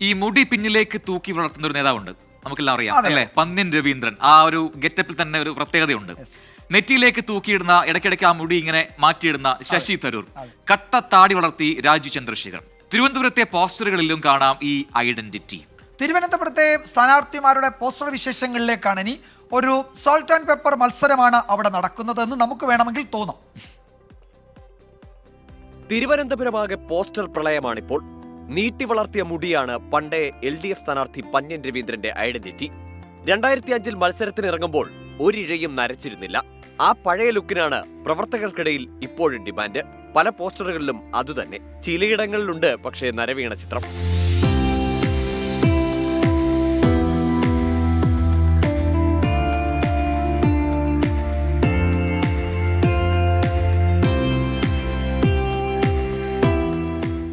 ഈ മുടി പിന്നിലേക്ക് തൂക്കി വളർത്തുന്ന ഒരു നേതാവുണ്ട്, നമുക്കെല്ലാം അറിയാം അല്ലെ, പന്ന്യൻ രവീന്ദ്രൻ. ആ ഒരു ഗെറ്റപ്പിൽ തന്നെ ഒരു പ്രത്യേകതയുണ്ട്. നെറ്റിയിലേക്ക് തൂക്കിയിടുന്ന, ഇടയ്ക്കിടയ്ക്ക് ആ മുടി ഇങ്ങനെ മാറ്റിയിടുന്ന ശശി തരൂർ. കട്ട താടി വളർത്തി രാജു ചന്ദ്രശേഖർ. തിരുവനന്തപുരത്തെ പോസ്റ്ററുകളിലും കാണാം ഈ ഐഡന്റിറ്റി. തിരുവനന്തപുരത്തെ സ്ഥാനാർത്ഥിമാരുടെ പോസ്റ്റർ വിശേഷങ്ങളിലേക്കാണ് ഇനി. ഒരു സോൾട്ട് ആൻഡ് പെപ്പർ മത്സരമാണ് അവിടെ നടക്കുന്നതെന്ന് നമുക്ക് വേണമെങ്കിൽ തോന്നാം. തിരുവനന്തപുരമാകെ പോസ്റ്റർ പ്രളയമാണിപ്പോൾ. നീട്ടി വളർത്തിയ മുടിയാണ് പണ്ടേ LDF സ്ഥാനാർത്ഥി പന്ന്യൻ രവീന്ദ്രന്റെ ഐഡന്റിറ്റി. 2005 മത്സരത്തിനിറങ്ങുമ്പോൾ ഒരിഴയും നരച്ചിരുന്നില്ല. ആ പഴയ ലുക്കിനാണ് പ്രവർത്തകർക്കിടയിൽ ഇപ്പോഴും ഡിമാൻഡ്. പല പോസ്റ്ററുകളിലും അതുതന്നെ. ചിലയിടങ്ങളിലുണ്ട് പക്ഷേ നരവീണ ചിത്രം.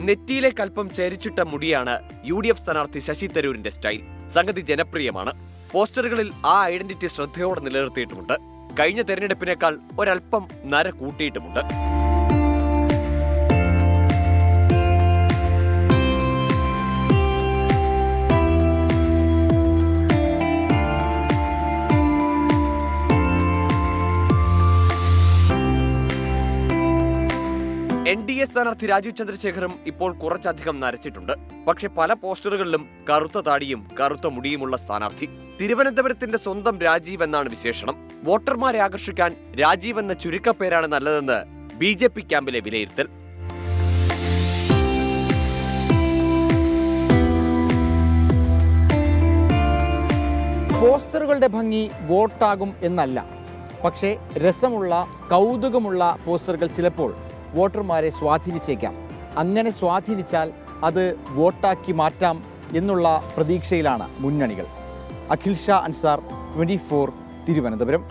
നെറ്റിയിലെ കൽപ്പം ചരിച്ചിട്ട മുടിയാണ് UDF സ്ഥാനാർത്ഥി ശശി തരൂരിന്റെ സ്റ്റൈൽ. സംഗതി ജനപ്രിയമാണ്. പോസ്റ്ററുകളിൽ ആ ഐഡന്റിറ്റി ശ്രദ്ധയോടെ നിലനിർത്തിയിട്ടുമുണ്ട്. കഴിഞ്ഞ തെരഞ്ഞെടുപ്പിനേക്കാൾ ഒരൽപ്പം നര കൂട്ടിയിട്ടുമുണ്ട്. NDA സ്ഥാനാർത്ഥി രാജു ചന്ദ്രശേഖറും ഇപ്പോൾ കുറച്ചധികം നരച്ചിട്ടുണ്ട്. പക്ഷെ പല പോസ്റ്ററുകളിലും കറുത്ത താടിയും കറുത്ത മുടിയുമുള്ള സ്ഥാനാർത്ഥി. തിരുവനന്തപുരത്തിന്റെ സ്വന്തം രാജീവ് എന്നാണ് വിശേഷണം. വോട്ടർമാരെ ആകർഷിക്കാൻ രാജീവ് എന്ന ചുരുക്കപ്പേരാണ് നല്ലതെന്ന് BJP ക്യാമ്പിലെ വിലയിരുത്തൽ. പോസ്റ്ററുകളുടെ ഭംഗി വോട്ടാകും എന്നല്ല, പക്ഷേ രസമുള്ള, കൗതുകമുള്ള പോസ്റ്ററുകൾ ചിലപ്പോൾ വോട്ടർമാരെ സ്വാധീനിച്ചേക്കാം. അങ്ങനെ സ്വാധീനിച്ചാൽ അത് വോട്ടാക്കി മാറ്റാം എന്നുള്ള പ്രതീക്ഷയിലാണ് മുന്നണികൾ. അഖിൽ ഷാ അൻസാർ, 24 തിരുവനന്തപുരം.